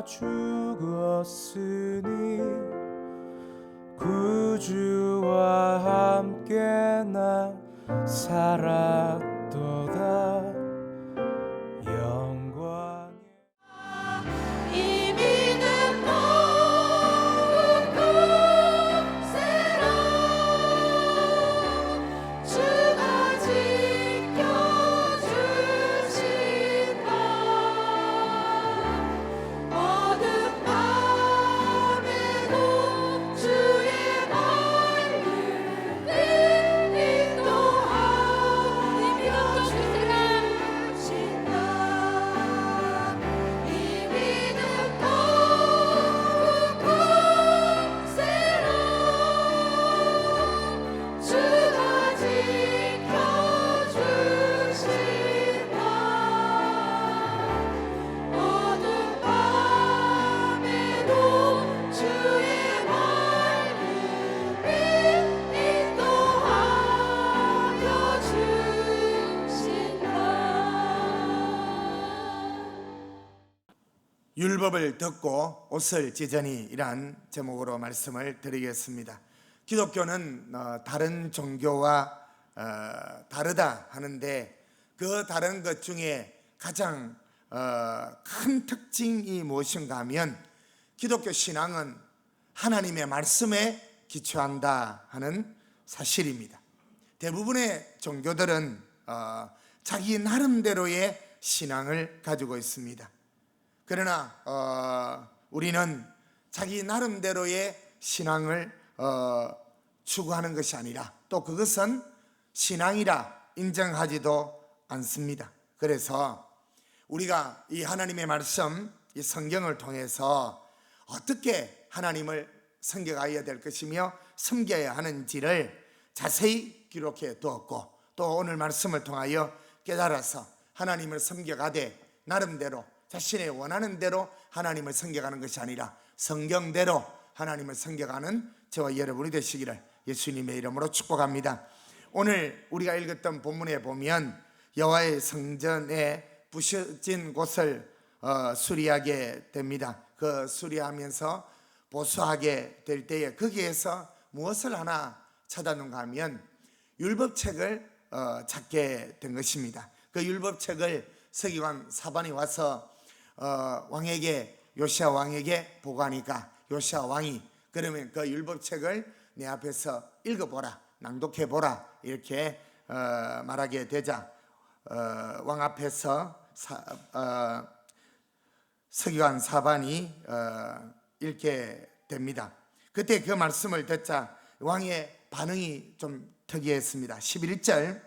죽었으니 구주와 함께 나 살았도다. 영광의 이미는 모든 곳에라 주가 지켜주신다. 어둠 밤에도 주의 말씀을 인도하며 주신다. 이미는 모든 곳에라 주가 지켜주신다. 어둠 밤에도 주의 말씀을 인도하여 주신다. 율법을 듣고 옷을 찢으니이란 제목으로 말씀을 드리겠습니다. 기독교는 다른 종교와 다르다 하는데 그 다른 것 중에 가장 큰 특징이 무엇인가 하면 기독교 신앙은 하나님의 말씀에 기초한다 하는 사실입니다. 대부분의 종교들은 자기 나름대로의 신앙을 가지고 있습니다. 그러나 우리는 자기 나름대로의 신앙을 추구하는 것이 아니라 또 그것은 신앙이라 인정하지도 않습니다. 그래서 우리가 이 하나님의 말씀, 이 성경을 통해서 어떻게 하나님을 섬겨가야 될 것이며 섬겨야 하는지를 자세히 기록해 두었고 또 오늘 말씀을 통하여 깨달아서 하나님을 섬겨가되 나름대로 자신의 원하는 대로 하나님을 섬겨가는 것이 아니라 성경대로 하나님을 섬겨가는 저와 여러분이 되시기를 예수님의 이름으로 축복합니다. 오늘 우리가 읽었던 본문에 보면 여호와의 성전에 부셔진 곳을 수리하게 됩니다. 그 수리하면서 보수하게 될 때에 거기에서 무엇을 하나 찾았는가 하면 율법책을 찾게 된 것입니다. 그 율법책을 서기관 사반이 와서 왕에게 요시야 왕에게 보고하니까 요시야 왕이 그러면 그 율법책을 내 앞에서 읽어보라, 낭독해보라 이렇게 말하게 되자 왕 앞에서 서기관 사반이 읽게 됩니다. 그때 그 말씀을 듣자 왕의 반응이 좀 특이했습니다. 11절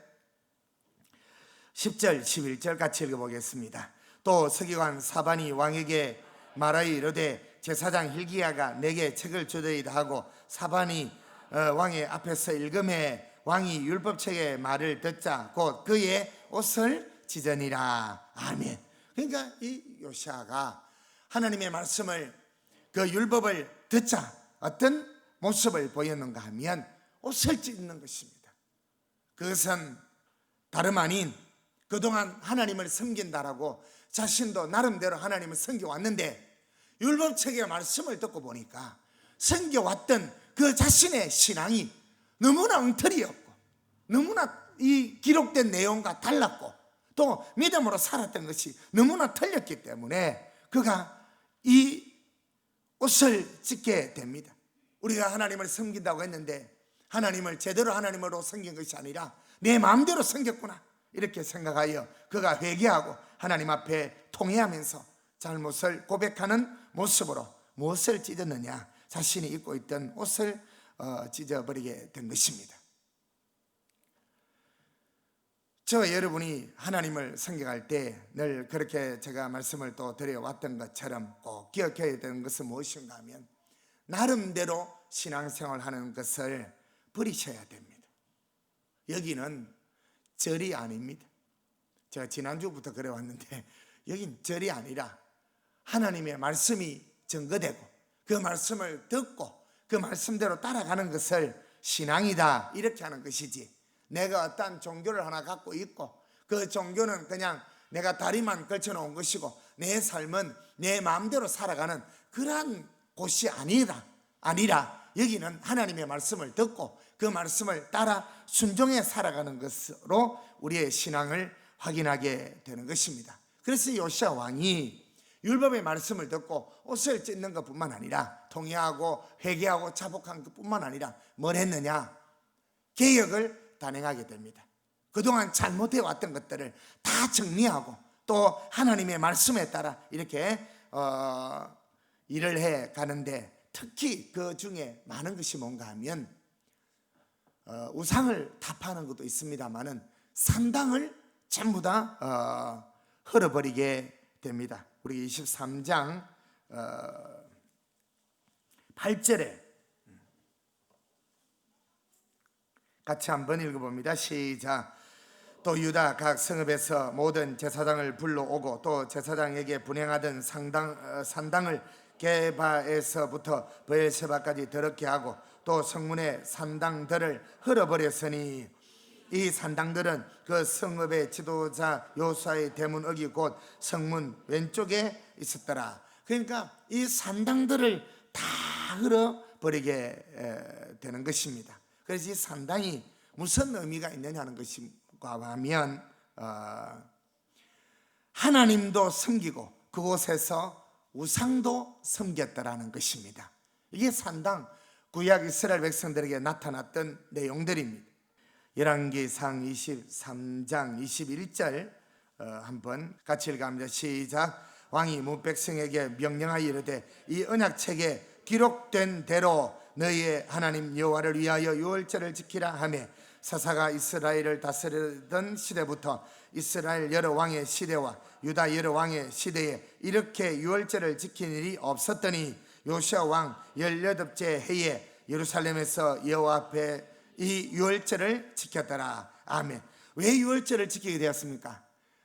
10절 11절 같이 읽어보겠습니다. 또 서기관 사반이 왕에게 말하여 이르되 제사장 hil기야가 내게 책을 주더이다 하고 사반이 왕의 앞에서 읽음에 왕이 율법책의 말을 듣자 곧 그의 옷을 찢으니라. 아멘. 그러니까 이 요시야가 하나님의 말씀을 그 율법을 듣자 어떤 모습을 보였는가 하면 옷을 찢는 것입니다. 그것은 다름 아닌 그동안 하나님을 섬긴다라고 자신도 나름대로 하나님을 섬겨왔는데 율법책의 말씀을 듣고 보니까 섬겨왔던 그 자신의 신앙이 너무나 엉터리였고 너무나 이 기록된 내용과 달랐고 또 믿음으로 살았던 것이 너무나 틀렸기 때문에 그가 이 옷을 찢게 됩니다. 우리가 하나님을 섬긴다고 했는데 하나님을 제대로 하나님으로 섬긴 것이 아니라 내 마음대로 섬겼구나 이렇게 생각하여 그가 회개하고 하나님 앞에 통회하면서 잘못을 고백하는 모습으로 무엇을 찢었느냐? 자신이 입고 있던 옷을 찢어버리게 된 것입니다. 저와 여러분이 하나님을 섬겨갈 때 늘 그렇게 제가 말씀을 또 드려왔던 것처럼 꼭 기억해야 되는 것은 무엇인가 하면 나름대로 신앙생활 하는 것을 버리셔야 됩니다. 여기는 절이 아닙니다. 제가 지난주부터 그래 왔는데 여긴 절이 아니라 하나님의 말씀이 증거되고 그 말씀을 듣고 그 말씀대로 따라가는 것을 신앙이다 이렇게 하는 것이지, 내가 어떤 종교를 하나 갖고 있고 그 종교는 그냥 내가 다리만 걸쳐놓은 것이고 내 삶은 내 마음대로 살아가는 그러한 곳이 아니라 여기는 하나님의 말씀을 듣고 그 말씀을 따라 순종해 살아가는 것으로 우리의 신앙을 확인하게 되는 것입니다. 그래서 요시야 왕이 율법의 말씀을 듣고 옷을 찢는 것뿐만 아니라 통회하고 회개하고 자복한 것뿐만 아니라 뭘 했느냐? 개혁을 단행하게 됩니다. 그동안 잘못해왔던 것들을 다 정리하고 또 하나님의 말씀에 따라 이렇게 일을 해 가는데, 특히 그 중에 많은 것이 뭔가 하면 우상을 타파하는 것도 있습니다만은 산당을 전부 다 헐어버리게 됩니다. 우리 23장 8절에 같이 한번 읽어봅니다. 시작. 또 유다 각 성읍에서 모든 제사장을 불러오고 또 제사장에게 분행하던 산당을 게바에서부터 브엘세바까지 더럽게 하고 또 성문의 산당들을 헐어버렸으니 이 산당들은 그 성읍의 지도자 요수아의 대문 어기 곧 성문 왼쪽에 있었더라. 그러니까 이 산당들을 다 헐어버리게 되는 것입니다. 그래서 이 산당이 무슨 의미가 있느냐는 것인가 하면 하나님도 섬기고 그곳에서 우상도 섬겼다라는 것입니다. 이게 산당, 구약 이스라엘 백성들에게 나타났던 내용들입니다. 열왕기상 23장 21절 한번 같이 읽어봅니다. 시작. 왕이 문백성에게 명령하여 이르되 이 언약책에 기록된 대로 너희의 하나님 여호와를 위하여 유월절을 지키라 하며 사사가 이스라엘을 다스리던 시대부터 이스라엘 여러 왕의 시대와 유다 여러 왕의 시대에 이렇게 유월절을 지킨 일이 없었더니 요시야 왕 18째 해에 예루살렘에서 여호와 앞에 이 유월절을 지켰더라. 아멘. 왜 유월절을 지키게 되었습니까?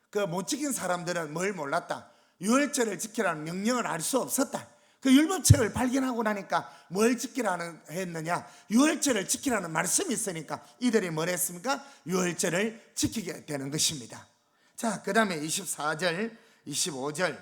그 못 지킨 사람들은 뭘 몰랐다. 유월절을 지키라는 명령을 알 수 없었다. 그 율법책을 발견하고 나니까 뭘 지키라는 했느냐? 유월절을 지키라는 말씀이 있으니까 이들이 뭘 했습니까? 유월절을 지키게 되는 것입니다. 자, 그 다음에 24절 25절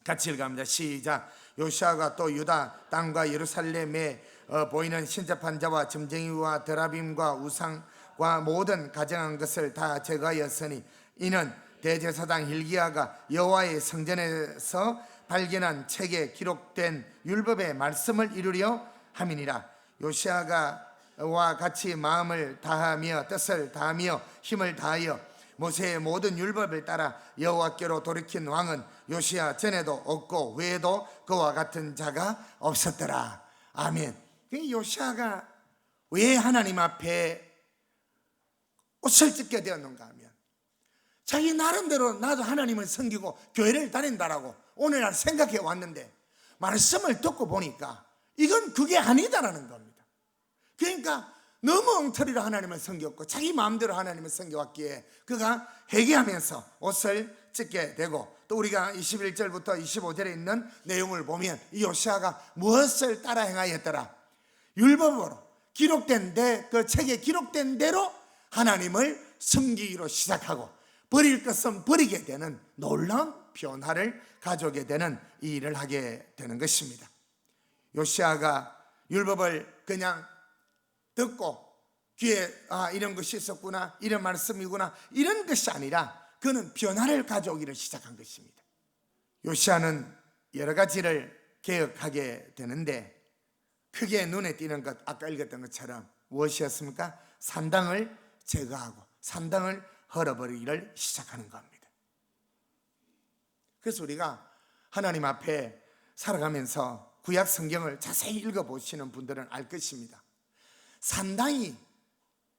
같이 읽어봅니다. 시작. 요시아가 또 유다 땅과 예루살렘에 보이는 신접한 자와 점쟁이와 드라빔과 우상과 모든 가증한 것을 다 제거하였으니 이는 대제사장 hil기야가 여호와의 성전에서 발견한 책에 기록된 율법의 말씀을 이루려 함이니라. 요시아와 같이 마음을 다하며 뜻을 다하며 힘을 다하여 모세의 모든 율법을 따라 여호와께로 돌이킨 왕은 요시아 전에도 없고 후에도 그와 같은 자가 없었더라. 아멘. 요시아가 왜 하나님 앞에 옷을 찢게 되었는가 하면 자기 나름대로 나도 하나님을 섬기고 교회를 다닌다라고 오늘날 생각해 왔는데 말씀을 듣고 보니까 이건 그게 아니다라는 겁니다. 그러니까 너무 엉터리로 하나님을 섬겼고 자기 마음대로 하나님을 섬겨왔기에 그가 회개하면서 옷을 찢게 되고, 또 우리가 21절부터 25절에 있는 내용을 보면 이 요시아가 무엇을 따라 행하였더라? 율법으로 기록된 그 책에 기록된 대로 하나님을 섬기기로 시작하고 버릴 것은 버리게 되는 놀라운 변화를 가져오게 되는 이 일을 하게 되는 것입니다. 요시아가 율법을 그냥 듣고 귀에 이런 것이 있었구나, 이런 말씀이구나, 이런 것이 아니라 그는 변화를 가져오기를 시작한 것입니다. 요시아는 여러 가지를 개혁하게 되는데 크게 눈에 띄는 것, 아까 읽었던 것처럼 무엇이었습니까? 산당을 제거하고 산당을 헐어버리기를 시작하는 겁니다. 그래서 우리가 하나님 앞에 살아가면서 구약 성경을 자세히 읽어보시는 분들은 알 것입니다. 산당이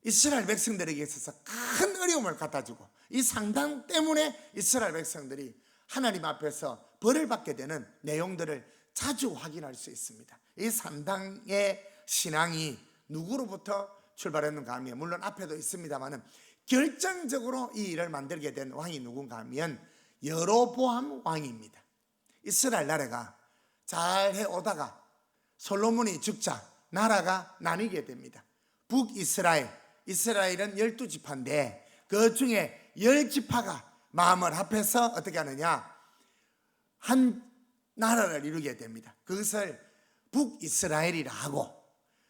이스라엘 백성들에게 있어서 큰 어려움을 갖다주고 이 산당 때문에 이스라엘 백성들이 하나님 앞에서 벌을 받게 되는 내용들을 자주 확인할 수 있습니다. 이 산당의 신앙이 누구로부터 출발했는가 하면, 물론 앞에도 있습니다만 결정적으로 이 일을 만들게 된 왕이 누군가 하면 여로보암 왕입니다. 이스라엘 나라가 잘 해오다가 솔로몬이 죽자 나라가 나뉘게 됩니다. 북이스라엘, 이스라엘은 12지파인데 그 중에 10지파가 마음을 합해서 어떻게 하느냐, 한 나라를 이루게 됩니다. 그것을 북이스라엘이라 하고,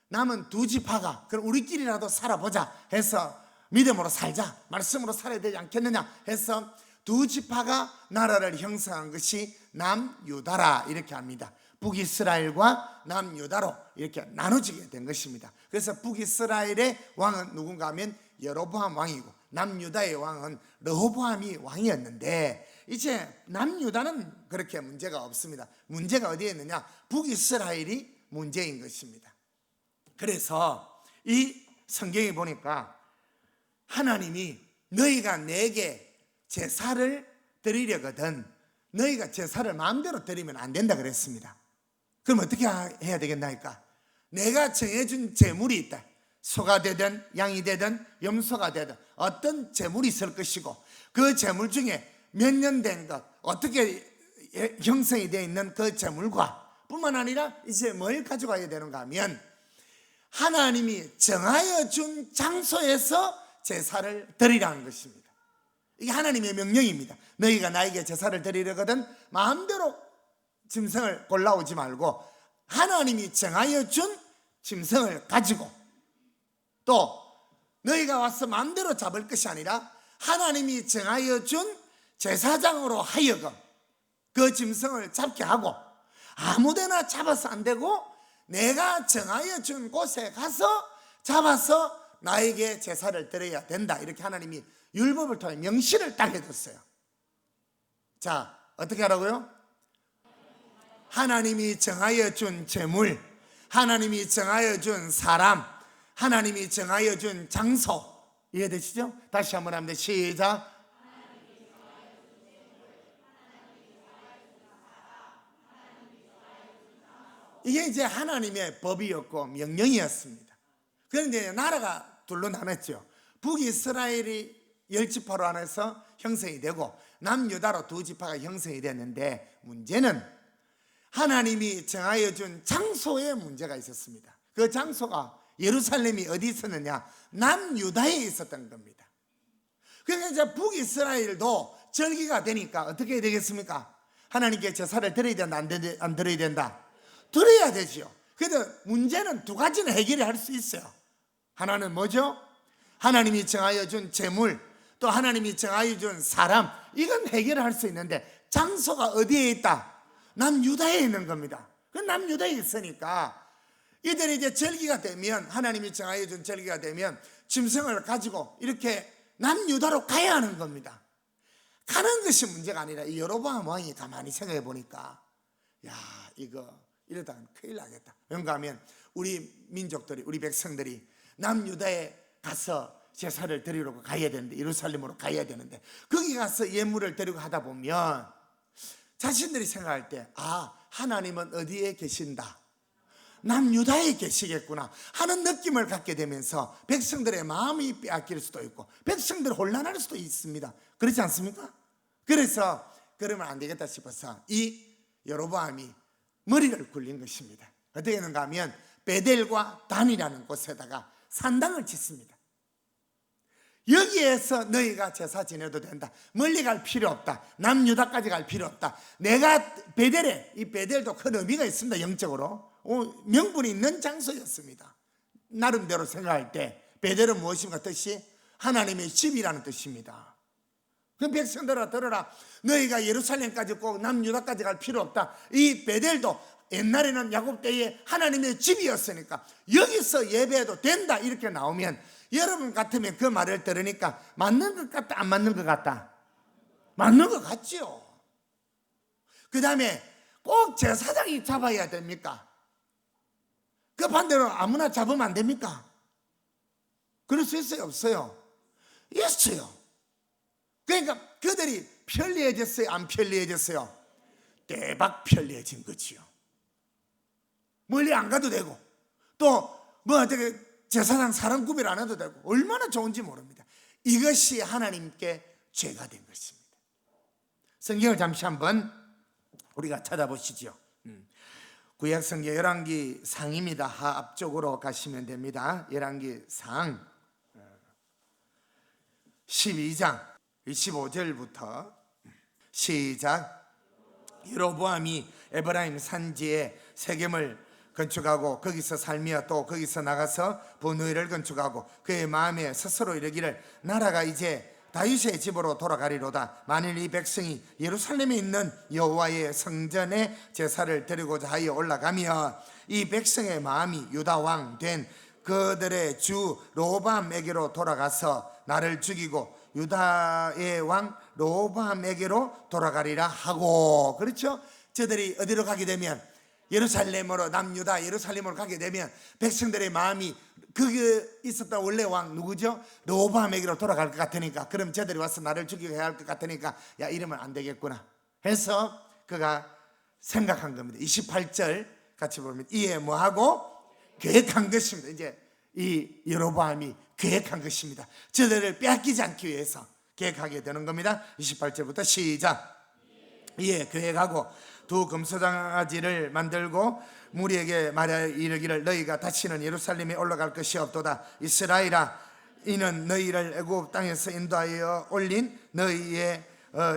남은 두 지파가 그럼 우리끼리라도 살아보자 해서 믿음으로 살자, 말씀으로 살아야 되지 않겠느냐 해서 두 지파가 나라를 형성한 것이 남유다라 이렇게 합니다. 북이스라엘과 남유다로 이렇게 나눠지게 된 것입니다. 그래서 북이스라엘의 왕은 누군가 하면 여로보암 왕이고, 남유다의 왕은 르호보암이 왕이었는데, 이제 남유다는 그렇게 문제가 없습니다. 문제가 어디에 있느냐? 북이스라엘이 문제인 것입니다. 그래서 이 성경에 보니까 하나님이 너희가 내게 제사를 드리려거든 너희가 제사를 마음대로 드리면 안 된다 그랬습니다. 그럼 어떻게 해야 되겠나니까? 내가 정해준 제물이 있다. 소가 되든 양이 되든 염소가 되든 어떤 제물이 있을 것이고, 그 제물 중에 몇 년 된 것, 어떻게 형성이 되어 있는 그 제물과 뿐만 아니라 이제 뭘 가져가야 되는가 하면, 하나님이 정하여 준 장소에서 제사를 드리라는 것입니다. 이게 하나님의 명령입니다. 너희가 나에게 제사를 드리려거든 마음대로 짐승을 골라오지 말고 하나님이 정하여 준 짐승을 가지고, 또 너희가 와서 마음대로 잡을 것이 아니라 하나님이 정하여 준 제사장으로 하여금 그 짐승을 잡게 하고, 아무데나 잡아서 안 되고 내가 정하여 준 곳에 가서 잡아서 나에게 제사를 드려야 된다. 이렇게 하나님이 율법을 통해 명시를 딱 해뒀어요. 자, 어떻게 하라고요? 하나님이 정하여 준 제물, 하나님이 정하여 준 사람, 하나님이 정하여 준 장소, 이해되시죠? 다시 한번 합니다. 시작. 이게 이제 하나님의 법이었고 명령이었습니다. 그런데 나라가 둘로 나눴죠. 북이스라엘이 10지파로 안에서 형성이 되고 남유다로 2지파가 형성이 됐는데, 문제는 하나님이 정하여 준 장소에 문제가 있었습니다. 그 장소가 예루살렘이 어디 있었느냐? 남유다에 있었던 겁니다. 그러니까 이제 북이스라엘도 절기가 되니까 어떻게 해야 되겠습니까? 하나님께 제사를 드려야 된다, 안 드려야 된다? 드려야 되죠. 그래도 문제는 두 가지는 해결이 할 수 있어요. 하나는 뭐죠? 하나님이 정하여 준 제물, 또 하나님이 정하여 준 사람, 이건 해결할 수 있는데 장소가 어디에 있다? 남유다에 있는 겁니다. 그 남유다에 있으니까 이들이 이제 절기가 되면, 하나님이 정하여 준 절기가 되면 짐승을 가지고 이렇게 남유다로 가야 하는 겁니다. 가는 것이 문제가 아니라 이 여로보암 왕이 가만히 생각해 보니까, 야, 이거 이러다가 큰일 나겠다. 왜냐하면 하면 우리 민족들이, 우리 백성들이 남유다에 가서 제사를 드리려고 가야 되는데, 예루살렘으로 가야 되는데, 거기 가서 예물을 드리고 하다 보면 자신들이 생각할 때, 아, 하나님은 어디에 계신다? 남유다에 계시겠구나 하는 느낌을 갖게 되면서 백성들의 마음이 빼앗길 수도 있고 백성들이 혼란할 수도 있습니다. 그렇지 않습니까? 그래서 그러면 안 되겠다 싶어서 이 여로보암이 머리를 굴린 것입니다. 어떻게 하는가 하면 베델과 단이라는 곳에다가 산당을 짓습니다. 여기에서 너희가 제사 지내도 된다. 멀리 갈 필요 없다. 남유다까지 갈 필요 없다. 내가 베델에, 이 베델도 큰 의미가 있습니다. 영적으로 명분이 있는 장소였습니다. 나름대로 생각할 때 베델은 무엇인가? 뜻이 하나님의 집이라는 뜻입니다. 그 백성들아 들어라. 너희가 예루살렘까지 꼭 남유다까지 갈 필요 없다. 이 베델도 옛날에는 야곱 때에 하나님의 집이었으니까 여기서 예배해도 된다. 이렇게 나오면 여러분 같으면 그 말을 들으니까 맞는 것 같다, 안 맞는 것 같다? 맞는 것 같지요. 그 다음에 꼭 제사장이 잡아야 됩니까? 그 반대로 아무나 잡으면 안 됩니까? 그럴 수 있어요, 없어요? 있어요. 그러니까 그들이 편리해졌어요, 안 편리해졌어요? 대박 편리해진 거지요. 멀리 안 가도 되고, 또 뭐 어떻게 제사장 사람 구별 안 해도 되고, 얼마나 좋은지 모릅니다. 이것이 하나님께 죄가 된 것입니다. 성경을 잠시 한번 우리가 찾아보시죠. 구약성경 열왕기 상입니다. 앞쪽으로 가시면 됩니다. 열왕기 상 12장 25절부터 시작. 여로보암이 에브라임 산지에 세겜을 건축하고 거기서 살며 또 거기서 나가서 분노회를 건축하고 그의 마음에 스스로 이르기를 나라가 이제 다윗의 집으로 돌아가리로다. 만일 이 백성이 예루살렘에 있는 여호와의 성전에 제사를 드리고자 하여 올라가면 이 백성의 마음이 유다 왕 된 그들의 주 르호보암에게로 돌아가서 나를 죽이고 유다의 왕 르호보암에게로 돌아가리라 하고, 그렇죠? 저들이 어디로 가게 되면 예루살렘으로, 남유다 예루살렘으로 가게 되면 백성들의 마음이 거기에 있었던 원래 왕 누구죠? 르호보암에게로 돌아갈 것 같으니까, 그럼 저들이 와서 나를 죽이게 해야 할 것 같으니까 야, 이러면 안 되겠구나 해서 그가 생각한 겁니다. 28절 같이 보면 이에 뭐하고 계획한 것입니다. 이제 이 여로보암이 계획한 것입니다. 저들을 빼앗기지 않기 위해서 계획하게 되는 겁니다. 28절부터 시작. 이에 계획하고 두 금소장아지를 만들고 무리에게 말하여 이르기를 너희가 다시는 예루살렘에 올라갈 것이 없도다. 이스라엘아, 이는 너희를 애굽 땅에서 인도하여 올린 너희의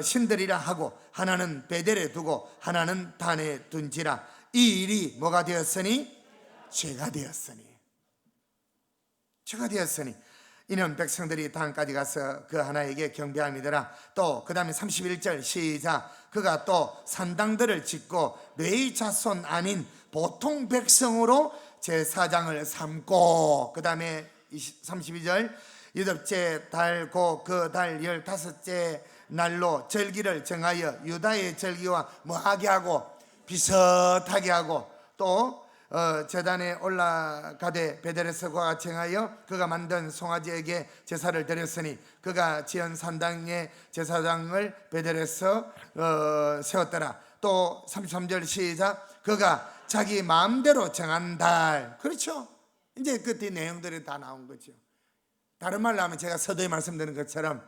신들이라 하고 하나는 베델에 두고 하나는 단에 둔지라. 이 일이 뭐가 되었으니? 죄가 되었으니. 죄가 되었으니 이는 백성들이 단까지 가서 그 하나에게 경배함이더라. 또 그 다음에 31절 시작. 그가 또 산당들을 짓고 레위 자손 아닌 보통 백성으로 제사장을 삼고, 그 다음에 32절 유덥째 달 고 그 달 15째 날로 절기를 정하여 유다의 절기와 뭐하게 하고 비슷하게 하고, 또 제단에 올라가되 베델에서 그가 정하여 그가 만든 송아지에게 제사를 드렸으니 그가 지은 산당의 제사장을 베델에서 세웠더라. 또 33절 시작. 그가 자기 마음대로 정한 달. 그렇죠? 이제 그 뒤 내용들이 다 나온 거죠. 다른 말로 하면 제가 서두에 말씀드린 것처럼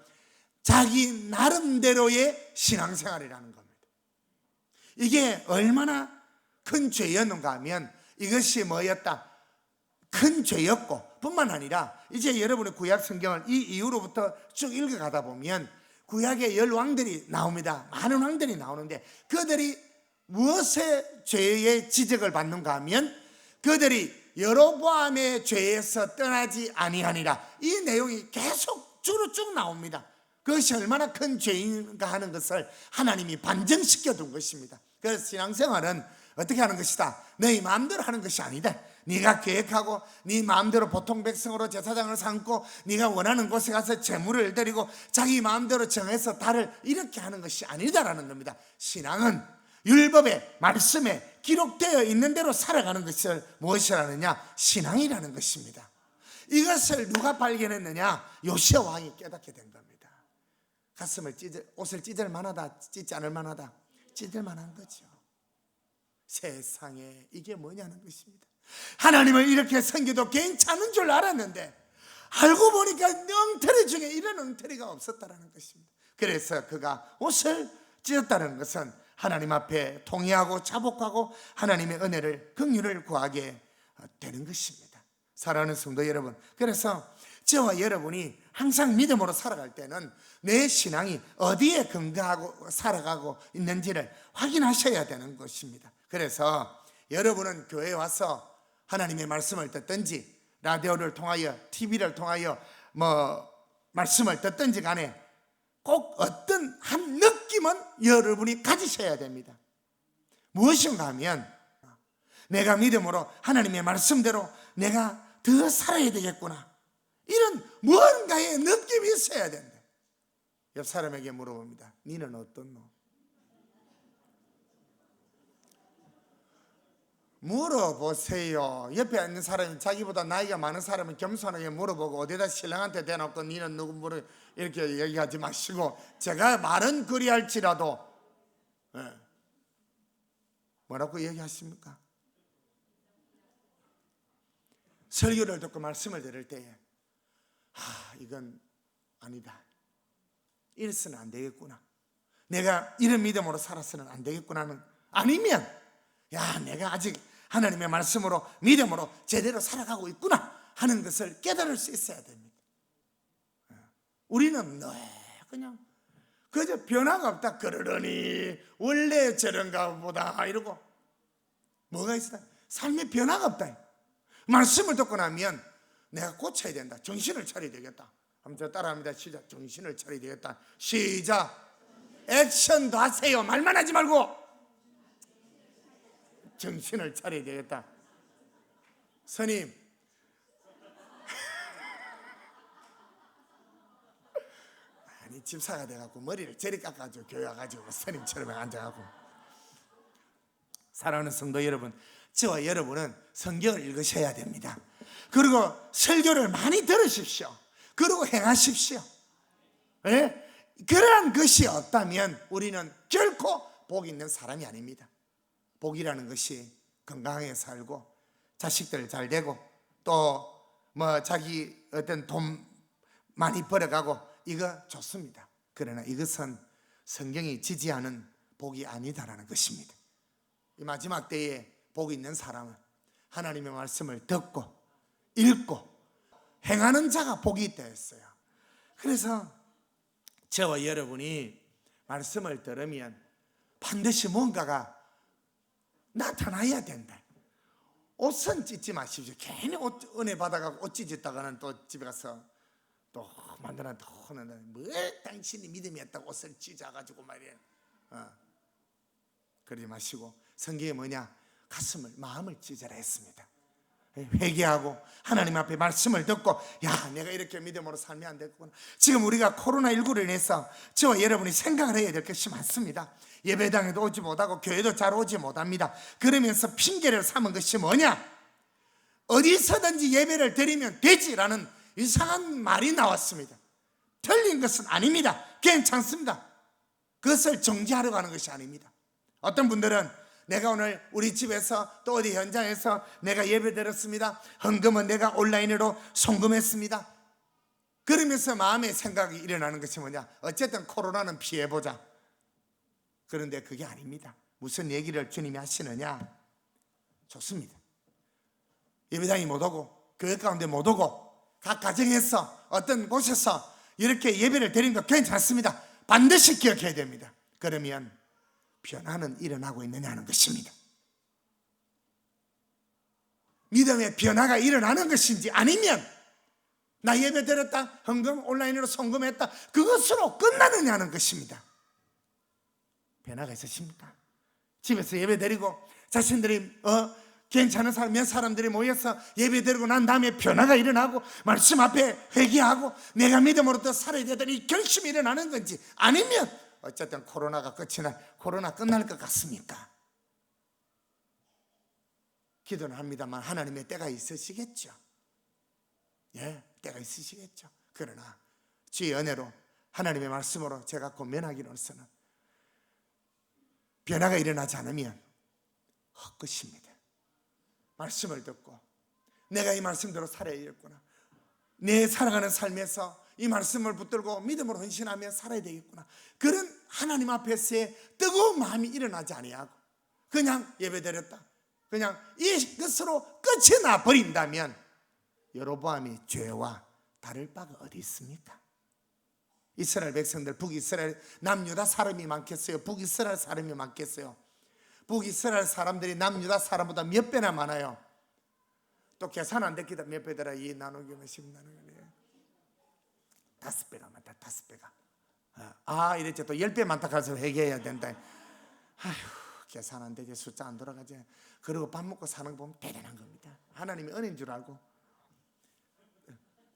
자기 나름대로의 신앙생활이라는 겁니다. 이게 얼마나 큰 죄였는가 하면 이것이 뭐였다? 큰 죄였고 뿐만 아니라 이제 여러분의 구약 성경을 이 이후로부터 쭉 읽어가다 보면 구약의 10왕들이 나옵니다. 많은 왕들이 나오는데 그들이 무엇의 죄의 지적을 받는가 하면 그들이 여로보암의 죄에서 떠나지 아니하니라. 이 내용이 계속 주로 쭉 나옵니다. 그것이 얼마나 큰 죄인가 하는 것을 하나님이 반증시켜 둔 것입니다. 그래서 신앙생활은 어떻게 하는 것이다? 너희 마음대로 하는 것이 아니다. 네가 계획하고 네 마음대로 보통 백성으로 제사장을 삼고 네가 원하는 곳에 가서 제물을 드리고 자기 마음대로 정해서 달을 이렇게 하는 것이 아니다라는 겁니다. 신앙은 율법의 말씀에 기록되어 있는 대로 살아가는 것을 무엇이라느냐? 신앙이라는 것입니다. 이것을 누가 발견했느냐? 요시야 왕이 깨닫게 된 겁니다. 가슴을 옷을 찢을 만하다, 찢지 않을 만하다, 찢을 만한 거죠. 세상에 이게 뭐냐는 것입니다. 하나님을 이렇게 섬겨도 괜찮은 줄 알았는데 알고 보니까 엉터리 중에 이런 엉터리가 없었다는 것입니다. 그래서 그가 옷을 찢었다는 것은 하나님 앞에 통회하고 자복하고 하나님의 은혜를, 긍휼을 구하게 되는 것입니다. 사랑하는 성도 여러분, 그래서 저와 여러분이 항상 믿음으로 살아갈 때는 내 신앙이 어디에 근거하고 살아가고 있는지를 확인하셔야 되는 것입니다. 그래서 여러분은 교회에 와서 하나님의 말씀을 듣든지 라디오를 통하여 TV를 통하여 말씀을 듣든지 간에 꼭 어떤 한 느낌은 여러분이 가지셔야 됩니다. 무엇인가 하면 내가 믿음으로 하나님의 말씀대로 내가 더 살아야 되겠구나, 이런 무언가의 느낌이 있어야 된다. 옆 사람에게 물어봅니다. 니는 어떻노? 물어보세요. 옆에 있는 사람이 자기보다 나이가 많은 사람은 겸손하게 물어보고 어디다 신랑한테 대놓고 니는 누구 물어 이렇게 얘기하지 마시고, 제가 말은 그리할지라도 뭐라고 얘기하십니까? 설교를 듣고 말씀을 들을 때에 이건 아니다, 이래서는 안 되겠구나, 내가 이런 믿음으로 살아서는 안 되겠구나는, 아니면 내가 아직 하나님의 말씀으로 믿음으로 제대로 살아가고 있구나 하는 것을 깨달을 수 있어야 됩니다. 우리는 그냥 그저 변화가 없다. 그러려니 원래 저런가 보다 이러고 뭐가 있어? 삶의 변화가 없다. 말씀을 듣고 나면 내가 고쳐야 된다. 정신을 차려야 되겠다. 한번 저 따라합니다. 시작. 정신을 차려야 되겠다. 시작. 액션도 하세요. 말만 하지 말고 정신을 차려야 되겠다. 스님, 아니 집사가 돼갖고 머리를 저리 깎아가지고 교회 와가지고 스님처럼 앉아갖고. 사랑하는 성도 여러분, 저와 여러분은 성경을 읽으셔야 됩니다. 그리고 설교를 많이 들으십시오. 그리고 행하십시오. 예? 그러한 것이 없다면 우리는 결코 복 있는 사람이 아닙니다. 복이라는 것이 건강하게 살고 자식들 잘 되고 또 뭐 자기 어떤 돈 많이 벌어가고 이거 좋습니다. 그러나 이것은 성경이 지지하는 복이 아니다라는 것입니다. 이 마지막 때에 복 있는 사람은 하나님의 말씀을 듣고 읽고 행하는 자가 복이 있다 했어요. 그래서 저와 여러분이 말씀을 들으면 반드시 뭔가가 나타나야 된다. 옷은 찢지 마십시오. 괜히 옷 은혜 받아가고 옷 찢었다가는 또 집에 가서 또 만드는 또 하는 뭐 당신이 믿음이 없다고 옷을 찢어가지고 말이야. 그러지 마시고 성경에 뭐냐? 가슴을 마음을 찢어라 했습니다. 회개하고 하나님 앞에 말씀을 듣고 야 내가 이렇게 믿음으로 살면 안 되겠구나. 지금 우리가 코로나19로 인해서 저와 여러분이 생각을 해야 될 것이 많습니다. 예배당에도 오지 못하고 교회도 잘 오지 못합니다. 그러면서 핑계를 삼은 것이 뭐냐? 어디서든지 예배를 드리면 되지라는 이상한 말이 나왔습니다. 틀린 것은 아닙니다. 괜찮습니다. 그것을 정지하려고 하는 것이 아닙니다. 어떤 분들은 내가 오늘 우리 집에서 또 어디 현장에서 내가 예배 드렸습니다. 헌금은 내가 온라인으로 송금했습니다. 그러면서 마음의 생각이 일어나는 것이 뭐냐? 어쨌든 코로나는 피해보자. 그런데 그게 아닙니다. 무슨 얘기를 주님이 하시느냐? 좋습니다. 예배당이 못 오고 교회 가운데 못 오고 각 가정에서 어떤 곳에서 이렇게 예배를 드리는 거 괜찮습니다. 반드시 기억해야 됩니다. 그러면 변화는 일어나고 있느냐는 것입니다. 믿음의 변화가 일어나는 것인지 아니면 나 예배 드렸다 헌금 온라인으로 송금했다 그것으로 끝나느냐는 것입니다. 변화가 있으십니까? 집에서 예배 드리고 자신들이 괜찮은 사람 몇 사람들이 모여서 예배 드리고 난 다음에 변화가 일어나고 말씀 앞에 회개하고 내가 믿음으로 더 살아야 되더니 결심이 일어나는 건지 아니면 어쨌든 코로나가 끝이 코로나 끝날 것 같습니까? 기도는 합니다만 하나님의 때가 있으시겠죠. 예, 때가 있으시겠죠. 그러나 주의 은혜로 하나님의 말씀으로 제가 권면하기로서는 변화가 일어나지 않으면 헛것입니다. 말씀을 듣고 내가 이 말씀대로 살아야겠구나. 내 살아가는 삶에서 이 말씀을 붙들고 믿음으로 헌신하며 살아야 되겠구나. 그런 하나님 앞에서의 뜨거운 마음이 일어나지 아니하고 그냥 예배드렸다 그냥 이것으로 끝이 나버린다면 여로보암이 죄와 다를 바가 어디 있습니까? 이스라엘 백성들 북이스라엘 남유다 사람이 많겠어요? 북이스라엘 사람이 많겠어요? 북이스라엘 사람들이 남유다 사람보다 몇 배나 많아요? 또 계산 안 됐기다. 몇 배더라? 2 나누기면 10 나누기면 5배가 많다. 5배가 이랬지. 또 10배 많다 가서 회개해야 된다. 아휴 계산 안 되지. 숫자 안 돌아가지. 그리고 밥 먹고 사는 거 보면 대단한 겁니다. 하나님의 은혜인 줄 알고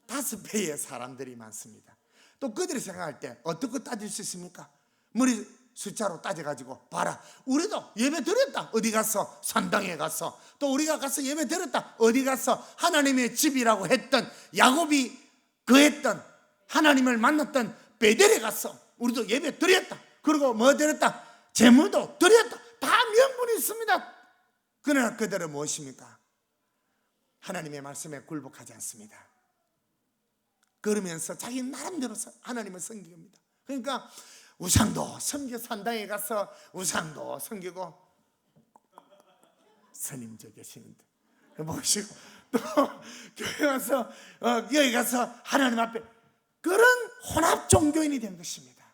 5배의 사람들이 많습니다. 또 그들이 생각할 때 어떻게 따질 수 있습니까? 머리 숫자로 따져가지고 봐라 우리도 예배 드렸다 어디 가서 산당에 가서 또 우리가 가서 예배 드렸다 어디 가서 하나님의 집이라고 했던 야곱이 거했던 하나님을 만났던 베델에 가서 우리도 예배 드렸다. 그리고 뭐 드렸다? 재물도 드렸다. 다 명분이 있습니다. 그러나 그들은 무엇입니까? 하나님의 말씀에 굴복하지 않습니다. 그러면서 자기 나름대로 하나님을 섬깁니다. 그러니까 우상도 섬겨 산당에 가서 우상도 섬기고 스님 저 계시는데 모시고 또 교회 가서 여기 가서 하나님 앞에 그런 혼합 종교인이 된 것입니다.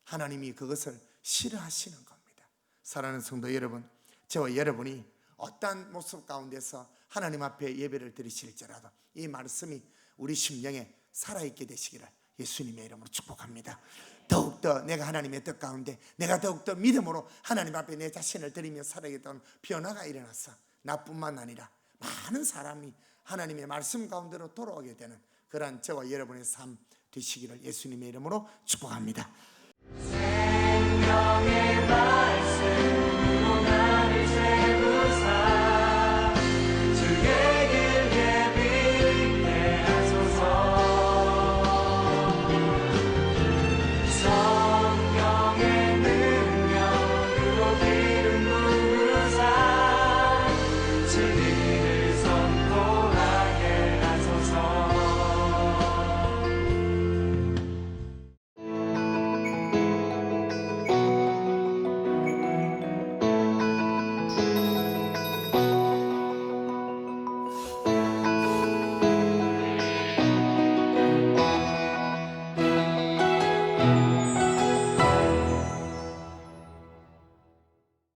하나님이 그것을 싫어하시는 겁니다. 사랑하는 성도 여러분, 저와 여러분이 어떠한 모습 가운데서 하나님 앞에 예배를 드리실지라도 이 말씀이 우리 심령에 살아있게 되시기를 예수님의 이름으로 축복합니다. 더욱더 내가 하나님의 뜻 가운데 내가 더욱더 믿음으로 하나님 앞에 내 자신을 드리며 살아가겠다는 변화가 일어나서 나뿐만 아니라 많은 사람이 하나님의 말씀 가운데로 돌아오게 되는 그러한 저와 여러분의 삶 되시기를 예수님의 이름으로 축복합니다. 생명의 말씀